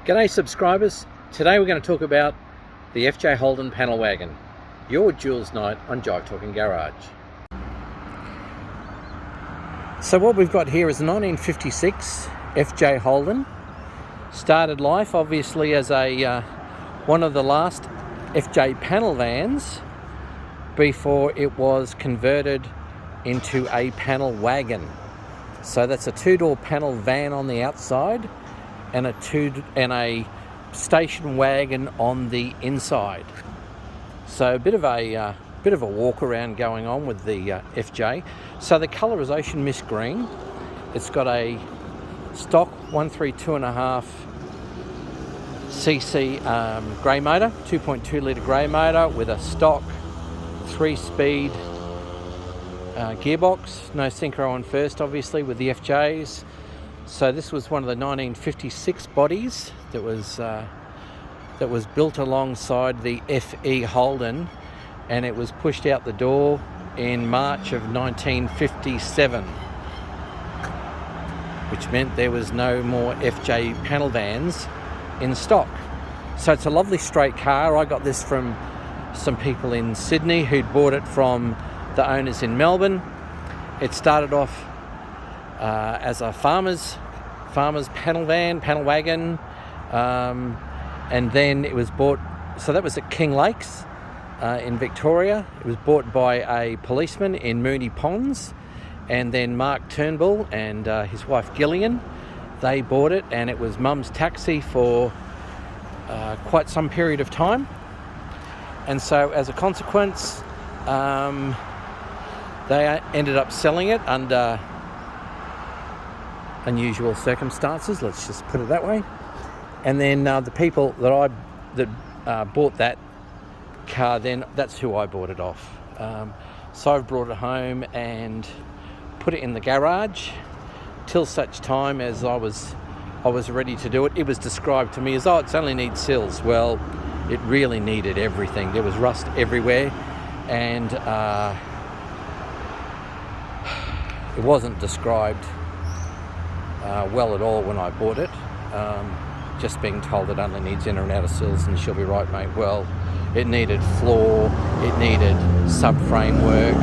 G'day subscribers, today we're going to talk about the FJ Holden panel wagon, your Jules night on Jive Talking Garage. So what we've got here is a 1956 FJ Holden. Started life obviously as a one of the last FJ panel vans before it was converted into a panel wagon. So that's a two-door panel van on the outside and a station wagon on the inside. So a bit of a walk around going on with the FJ. So the colorization mist green. It's got a stock 132.5 cc grey motor, 2.2 litre grey motor with a stock 3-speed gearbox. No synchro on first, obviously, with the FJs. So this was one of the 1956 bodies that was built alongside the FE Holden, and it was pushed out the door in March of 1957, which meant there was no more FJ panel vans in stock. So it's a lovely straight car. I got this from some people in Sydney who'd bought it from the owners in Melbourne. It started off as a farmer's panel wagon, and then it was bought, so that was at King Lakes in Victoria. It was bought by a policeman in Moonee Ponds, and then Mark Turnbull and his wife Gillian, they bought it, and it was Mum's taxi for quite some period of time. And so as a consequence, they ended up selling it under unusual circumstances, let's just put it that way. And then the people that bought that car, then that's who I bought it off. So I've brought it home and put it in the garage till such time as I was ready to do it. It was described to me as, it only needs sills. Well, it really needed everything. There was rust everywhere, and it wasn't described well at all when I bought it. Just being told it only needs inner and outer sills and she'll be right, mate. Well, it needed floor, it needed subframe work,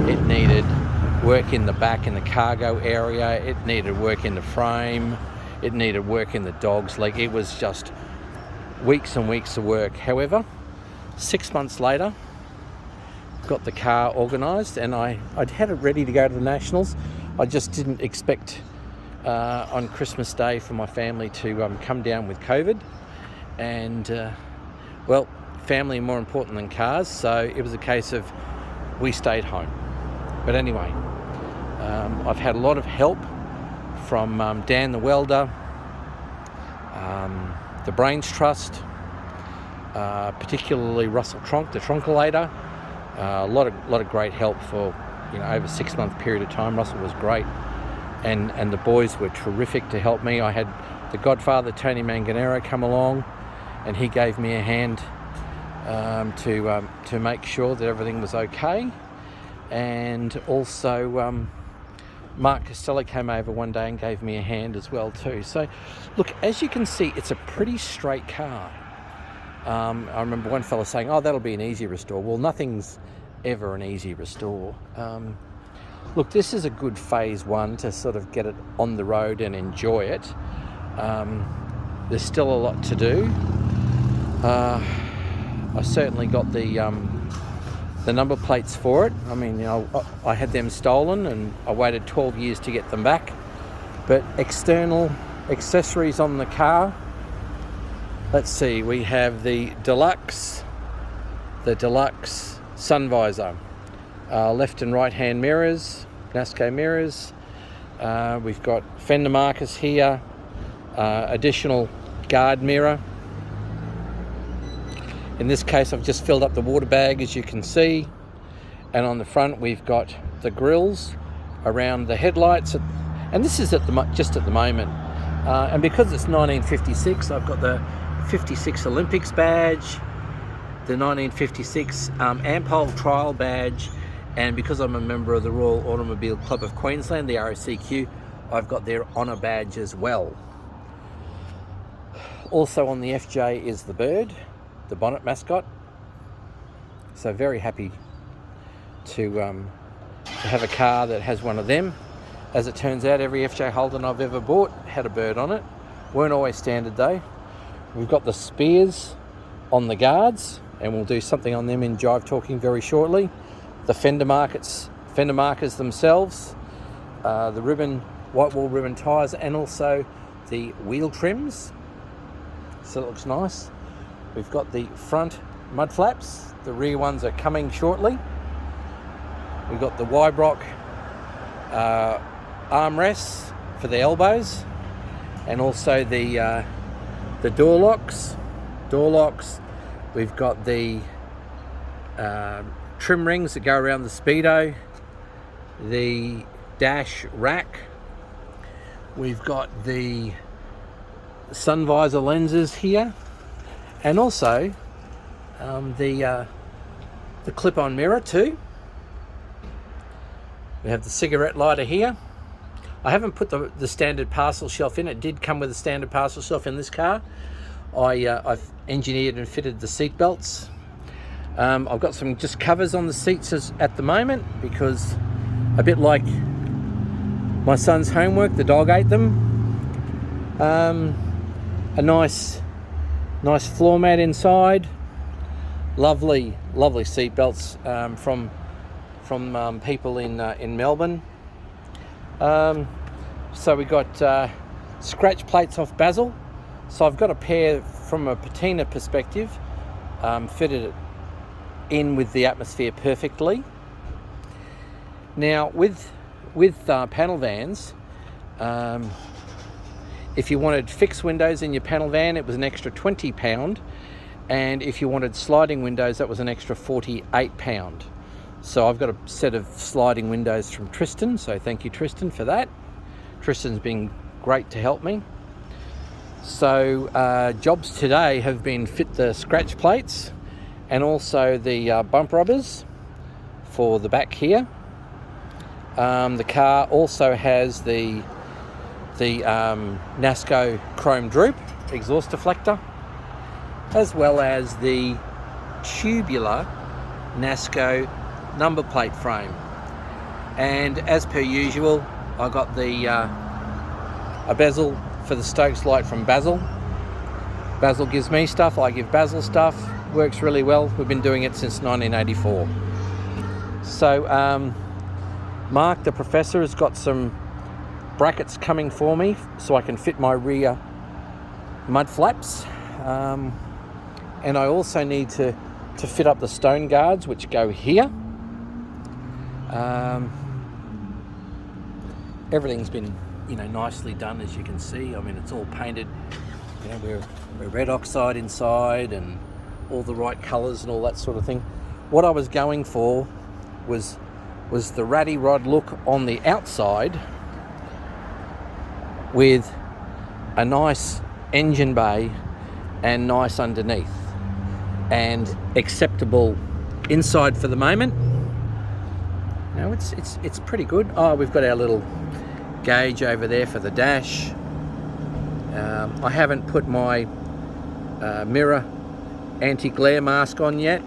it needed work in the back in the cargo area, it needed work in the frame, it needed work in the dog's leg. It was just weeks and weeks of work. However, 6 months later, got the car organised, and I'd had it ready to go to the Nationals. I just didn't expect on Christmas Day for my family to come down with COVID, and well, family more important than cars, so it was a case of we stayed home. But anyway, I've had a lot of help from Dan the welder, the Brains Trust, particularly Russell Tronk, the Tronkolator. A lot of great help for over a 6-month period of time. Russell was great, and the boys were terrific to help me. I had the Godfather Tony Manganero come along, and he gave me a hand to make sure that everything was okay. And also Mark Costello came over one day and gave me a hand as well too. So look, as you can see, it's a pretty straight car. I remember one fella saying, that'll be an easy restore. Well, nothing's ever an easy restore. Look, this is a good phase one to sort of get it on the road and enjoy it. There's still a lot to do. I certainly got the number plates for it. I mean, I had them stolen and I waited 12 years to get them back. But external accessories on the car, let's see, we have the deluxe sun visor, left and right hand mirrors, Nasco mirrors. We've got fender markers here, additional guard mirror. In this case, I've just filled up the water bag, as you can see, and on the front we've got the grills around the headlights, and this is just at the moment. And because it's 1956, I've got the 56 Olympics badge, the 1956 Ampol trial badge, and because I'm a member of the Royal Automobile Club of Queensland, the RACQ, I've got their honour badge as well. Also on the FJ is the bird, the bonnet mascot. So very happy to have a car that has one of them. As it turns out, every FJ Holden I've ever bought had a bird on it. Weren't always standard though. We've got the spears on the guards, and we'll do something on them in Jive Talking very shortly. The fender markers themselves, the ribbon, white wall ribbon tyres, and also the wheel trims. So it looks nice. We've got the front mud flaps. The rear ones are coming shortly. We've got the Wybrock armrests for the elbows, and also the door locks. We've got the trim rings that go around the Speedo, the dash rack. We've got the sun visor lenses here, and also the clip-on mirror too. We have the cigarette lighter here. I haven't put the standard parcel shelf in. It did come with a standard parcel shelf in this car. I've engineered and fitted the seat belts. I've got some just covers on the seats at the moment, because a bit like my son's homework, the dog ate them. A nice floor mat inside. Lovely seat belts from people in Melbourne. So we got scratch plates off Basil. So I've got a pair from a patina perspective, fitted it in with the atmosphere perfectly. Now with panel vans, if you wanted fixed windows in your panel van, it was an extra £20, and if you wanted sliding windows, that was an extra £48. So I've got a set of sliding windows from Tristan, so thank you Tristan for that. Tristan's been great to help me. So jobs today have been fit the scratch plates and also the bump rubbers for the back here. The car also has the NASCO chrome droop exhaust deflector, as well as the tubular NASCO number plate frame. And as per usual, I got the a bezel for the Stokes light from Basil. Basil gives me stuff, I give Basil stuff. Works really well. We've been doing it since 1984. So Mark, the professor, has got some brackets coming for me so I can fit my rear mud flaps. And I also need to fit up the stone guards, which go here. Everything's been, nicely done, as you can see. I mean, it's all painted. We're red oxide inside and all the right colours and all that sort of thing. What I was going for was the ratty rod look on the outside with a nice engine bay and nice underneath, and acceptable inside for the moment. No, it's pretty good. Oh, we've got our little gauge over there for the dash. I haven't put my mirror anti-glare mask on yet,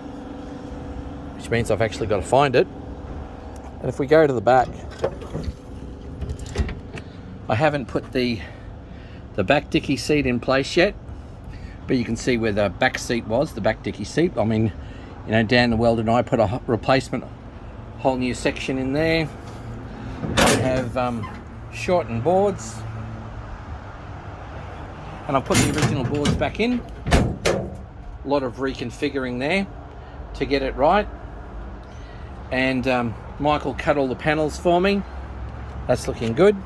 which means I've actually got to find it. And if we go to the back, I haven't put the back dicky seat in place yet, but you can see where the back seat was, the back dicky seat. I mean, Dan the welder and I put a replacement, whole new section in there. I have shortened boards, and I've put the original boards back in. A lot of reconfiguring there to get it right. And Michael cut all the panels for me. That's looking good.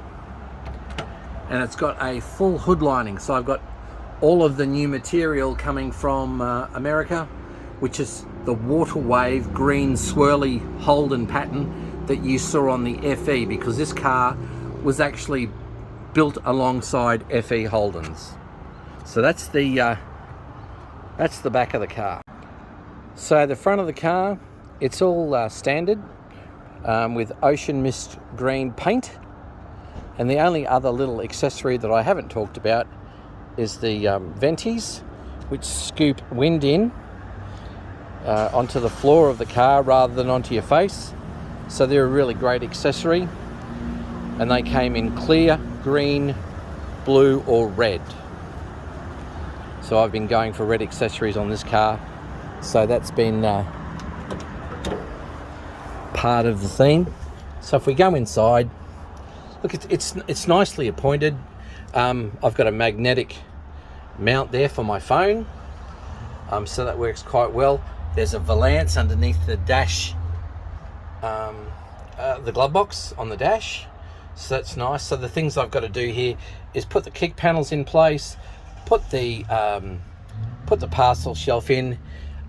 And it's got a full hood lining, so I've got all of the new material coming from America, which is the water wave green swirly Holden pattern that you saw on the FE, because this car was actually built alongside FE Holdens. So that's the back of the car. So the front of the car, it's all standard with ocean mist green paint. And the only other little accessory that I haven't talked about is the venties, which scoop wind in onto the floor of the car rather than onto your face. So they're a really great accessory, and they came in clear, green, blue or red. So I've been going for red accessories on this car, so that's been part of the theme. So if we go inside, look, it's nicely appointed. I've got a magnetic mount there for my phone, so that works quite well. There's a valance underneath the dash, the glove box on the dash, so that's nice. So the things I've got to do here is put the kick panels in place, put the parcel shelf in,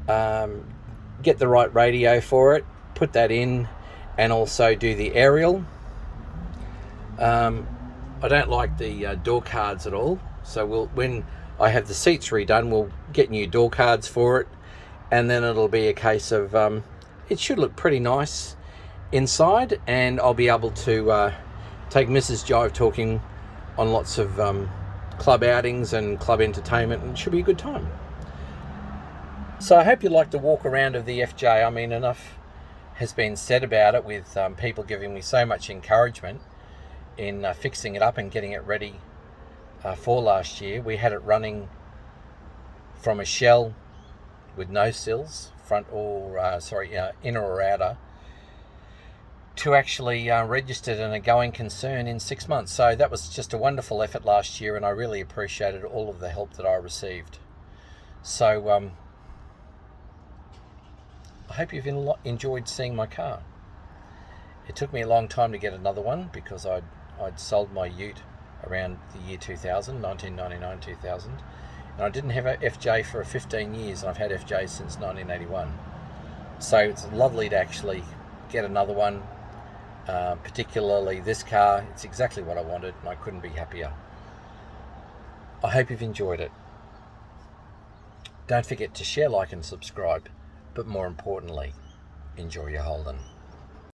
get the right radio for it, put that in, and also do the aerial. I don't like the door cards at all, so when I have the seats redone, we'll get new door cards for it, and then it'll be a case of it should look pretty nice inside, and I'll be able to take Mrs. Jive talking on lots of club outings and club entertainment, and it should be a good time. So I hope you like the walk around of the FJ. I mean, enough has been said about it, with people giving me so much encouragement in fixing it up and getting it ready for last year. We had it running from a shell with no sills, front or inner or outer, to actually registered and a going concern in 6 months. So that was just a wonderful effort last year, and I really appreciated all of the help that I received. So I hope you've enjoyed seeing my car. It took me a long time to get another one, because I'd sold my ute around the year 2000, 1999, 2000, and I didn't have a FJ for 15 years, and I've had FJ since 1981. So it's lovely to actually get another one, particularly this car. It's exactly what I wanted, and I couldn't be happier. I hope you've enjoyed it. Don't forget to share, like and subscribe, but more importantly, enjoy your Holden.